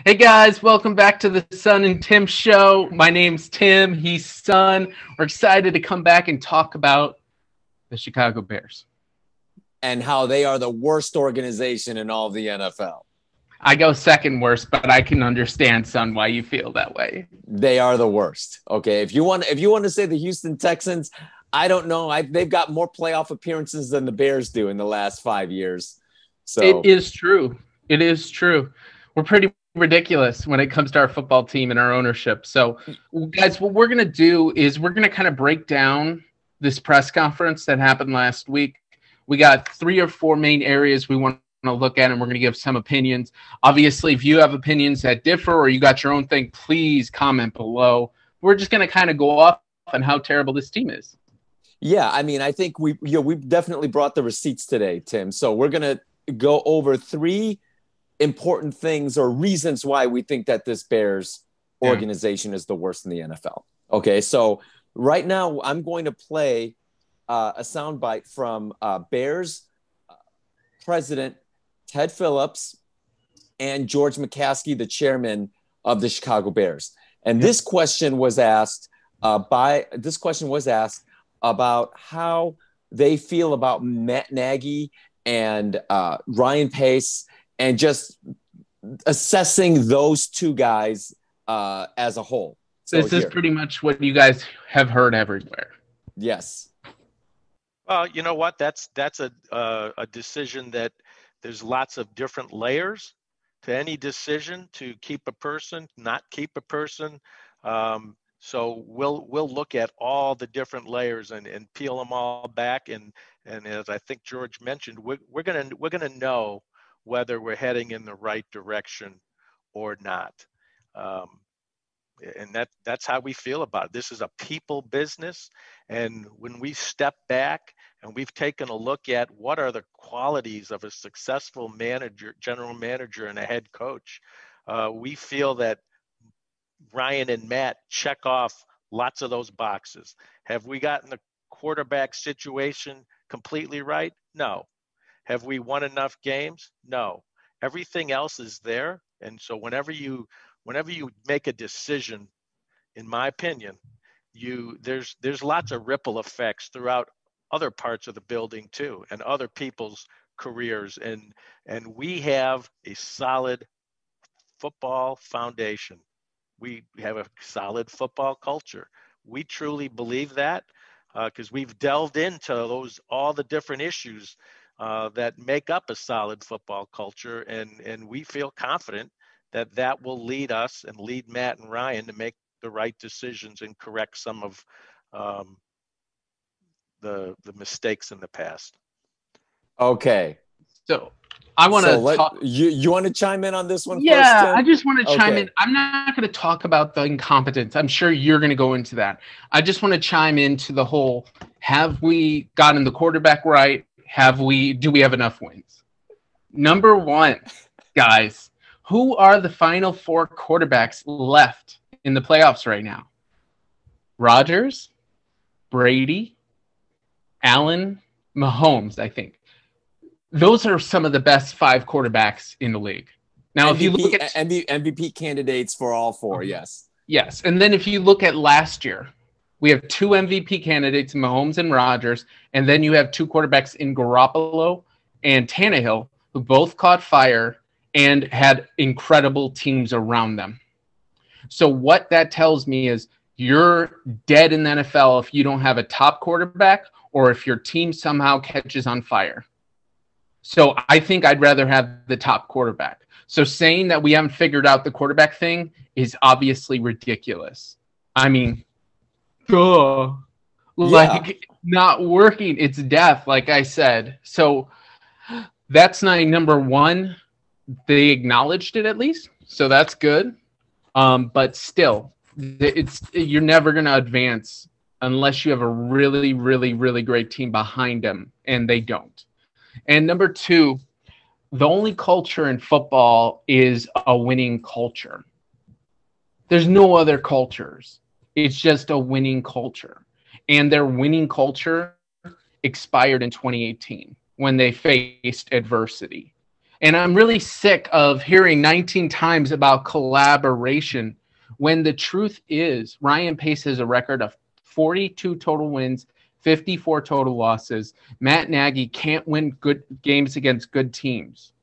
Hey guys, welcome back to the Son and Tim show. My name's Tim, he's Son. We're excited to come back and talk about the Chicago Bears. And how they are the worst organization in all of the NFL. I go second worst, but I can understand, Son, why you feel that way. They are the worst. Okay, if you want to say the Houston Texans, I don't know. They've got more playoff appearances than the Bears do in the last 5 years. So it is true. It is true. We're pretty ridiculous when it comes to our football team and our ownership. So, guys, what we're going to do is we're going to kind of break down this press conference that happened last week. We got 3 or 4 main areas we want to look at, and we're going to give some opinions. Obviously, if you have opinions that differ or you got your own thing, please comment below. We're just going to kind of go off on how terrible this team is. Yeah, I mean, I think we definitely brought the receipts today, Tim. So we're going to go over 3 important things or reasons why we think that this Bears organization is the worst in the NFL. Okay, so right now I'm going to play a soundbite from Bears President Ted Phillips and George McCaskey, the chairman of the Chicago Bears. And this question was asked about how they feel about Matt Nagy and Ryan Pace, and just assessing those 2 guys as a whole. So this is pretty much what you guys have heard everywhere. Yes. Well, you know what? That's a decision that there's lots of different layers to any decision to keep a person, not keep a person. So we'll look at all the different layers and peel them all back. And as I think George mentioned, we're gonna know whether we're heading in the right direction or not. And that's how we feel about it. This is a people business. And when we step back and we've taken a look at what are the qualities of a successful manager, general manager, and a head coach, we feel that Ryan and Matt check off lots of those boxes. Have we gotten the quarterback situation completely right? No. Have we won enough games? No. Everything else is there. And so whenever you make a decision, in my opinion, there's lots of ripple effects throughout other parts of the building too, and other people's careers. And we have a solid football foundation. We have a solid football culture. We truly believe that because we've delved into all the different issues that make up a solid football culture, and we feel confident that will lead us and lead Matt and Ryan to make the right decisions and correct some of the mistakes in the past. Okay. So I want to talk. You want to chime in on this one? Yeah, first, Tim? I just want to chime in. I'm not going to talk about the incompetence. I'm sure you're going to go into that. I just want to chime into the whole, have we gotten the quarterback right? Do we have enough wins? Number 1, guys, who are the final 4 quarterbacks left in the playoffs right now? Rodgers, Brady, Allen, Mahomes, I think. Those are some of the best 5 quarterbacks in the league. Now, MVP, if you look at MVP candidates for all 4, yes. Yes. And then if you look at last year, we have 2 MVP candidates, Mahomes and Rodgers, and then you have 2 quarterbacks in Garoppolo and Tannehill, who both caught fire and had incredible teams around them. So what that tells me is you're dead in the NFL if you don't have a top quarterback or if your team somehow catches on fire. So I think I'd rather have the top quarterback. So saying that we haven't figured out the quarterback thing is obviously ridiculous. I mean, duh. Like, not working. It's death, like I said. So that's my number 1. They acknowledged it at least. So that's good. But still, you're never going to advance unless you have a really, really, really great team behind them, and they don't. And number 2, the only culture in football is a winning culture. There's no other cultures. It's just a winning culture. And their winning culture expired in 2018 when they faced adversity. And I'm really sick of hearing 19 times about collaboration when the truth is Ryan Pace has a record of 42 total wins, 54 total losses. Matt Nagy can't win good games against good teams.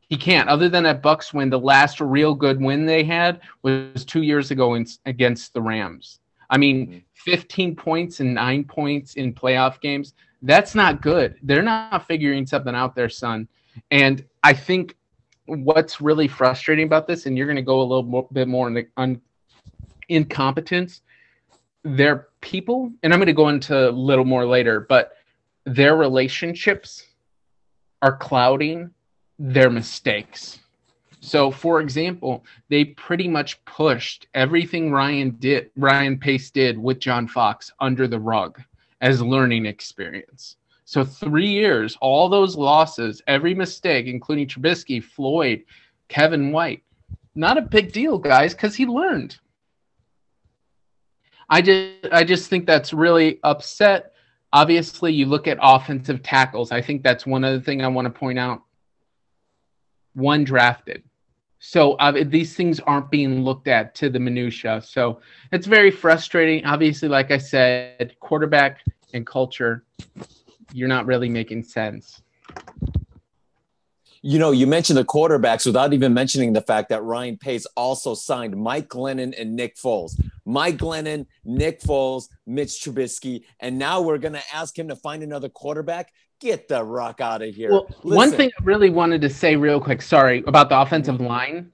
He can't. Other than that Bucs win, the last real good win they had was 2 years ago against the Rams. I mean, 15 points and 9 points in playoff games, that's not good. They're not figuring something out there, son. And I think what's really frustrating about this, and you're going to go a little bit more on incompetence, their people, and I'm going to go into a little more later, but their relationships are clouding their mistakes. So, for example, they pretty much pushed everything Ryan Pace did with John Fox under the rug as learning experience. So 3 years, all those losses, every mistake, including Trubisky, Floyd, Kevin White, not a big deal, guys, because he learned. I just think that's really upset. Obviously, you look at offensive tackles. I think that's one other thing I want to point out. One drafted. So these things aren't being looked at to the minutia. So it's very frustrating. Obviously, like I said, quarterback and culture, you're not really making sense. You know, you mentioned the quarterbacks without even mentioning the fact that Ryan Pace also signed Mike Glennon and Nick Foles. Mike Glennon, Nick Foles, Mitch Trubisky, and now we're going to ask him to find another quarterback. Get the rock out of here. Well, one thing I really wanted to say real quick, sorry, about the offensive line.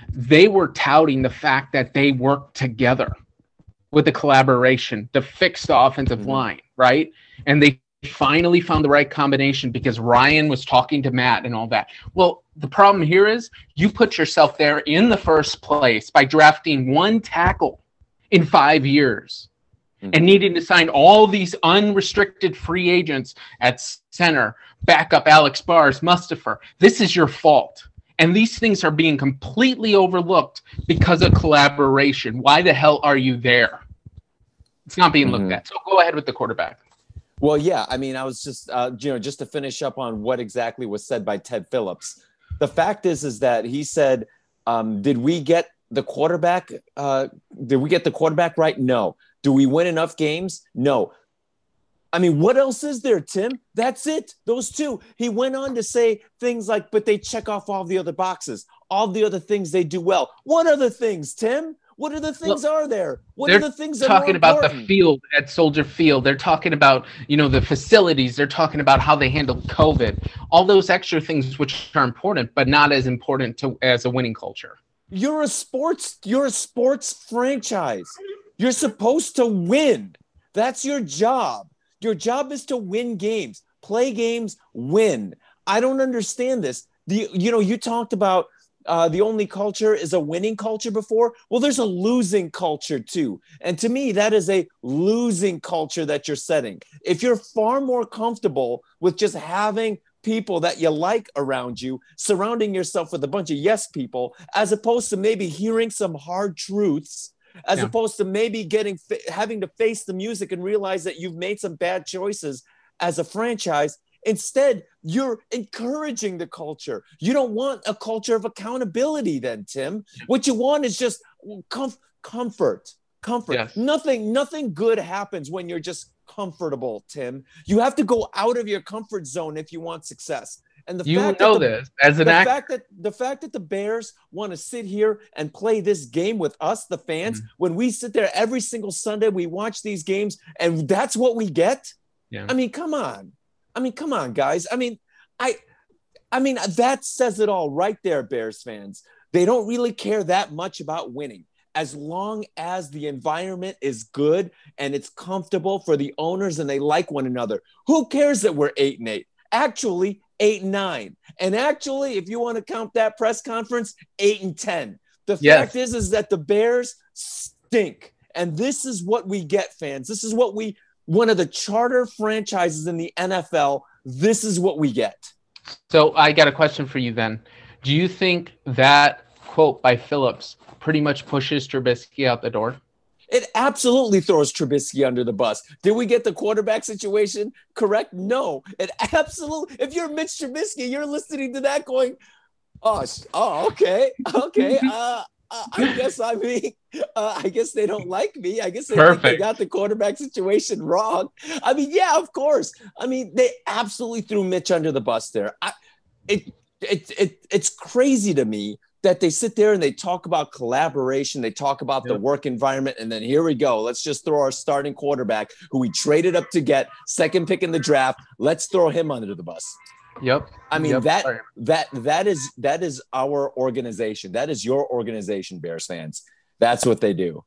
They were touting the fact that they worked together with the collaboration to fix the offensive line, right? And they finally found the right combination because Ryan was talking to Matt and all that. Well, the problem here is you put yourself there in the first place by drafting one tackle in 5 years and needing to sign all these unrestricted free agents at center, backup Alex Bars, Mustafa. This is your fault. And these things are being completely overlooked because of collaboration. Why the hell are you there? It's not being looked at. So go ahead with the quarterback. Well, yeah. I mean, I was just, just to finish up on what exactly was said by Ted Phillips. The fact is that he said, did we get the quarterback? Did we get the quarterback right? No. Do we win enough games? No. I mean, what else is there, Tim? That's it. Those two. He went on to say things like, but they check off all the other boxes, all the other things they do well. What other things, Tim? What other things are there? What are the things that are talking about the field at Soldier Field? They're talking about, the facilities. They're talking about how they handled COVID. All those extra things which are important, but not as important as a winning culture. You're a sports franchise. You're supposed to win. That's your job. Your job is to win games, play games, win. I don't understand this. You talked about the only culture is a winning culture before. Well, there's a losing culture too. And to me, that is a losing culture that you're setting. If you're far more comfortable with just having people that you like around you, surrounding yourself with a bunch of yes people, as opposed to maybe hearing some hard truths, as opposed to maybe having to face the music and realize that you've made some bad choices as a franchise. Instead, you're encouraging the culture. You don't want a culture of accountability then, Tim. What you want is just comfort. Yes. Nothing good happens when you're just comfortable, Tim. You have to go out of your comfort zone if you want success. And the fact that the Bears want to sit here and play this game with us, the fans, when we sit there every single Sunday, we watch these games, and that's what we get. Yeah. I mean, come on, guys. I mean, that says it all right there, Bears fans. They don't really care that much about winning. As long as the environment is good and it's comfortable for the owners and they like one another. Who cares that we're 8-8? Actually, 8-9. And actually, if you want to count that press conference, 8-10. The fact is that the Bears stink. And this is what we get, fans. This is what one of the charter franchises in the NFL, this is what we get. So I got a question for you then. Do you think that quote by Phillips pretty much pushes Trubisky out the door? It absolutely throws Trubisky under the bus. Did we get the quarterback situation correct? No. It absolutely. If you're Mitch Trubisky, you're listening to that going, okay. I guess they don't like me. I guess they think they got the quarterback situation wrong. I mean, yeah, of course. I mean, they absolutely threw Mitch under the bus there. It's crazy to me that they sit there and they talk about collaboration. They talk about the work environment. And then here we go. Let's just throw our starting quarterback who we traded up to get, second pick in the draft. Let's throw him under the bus. Yep. I mean, that is our organization. That is your organization, Bears fans. That's what they do.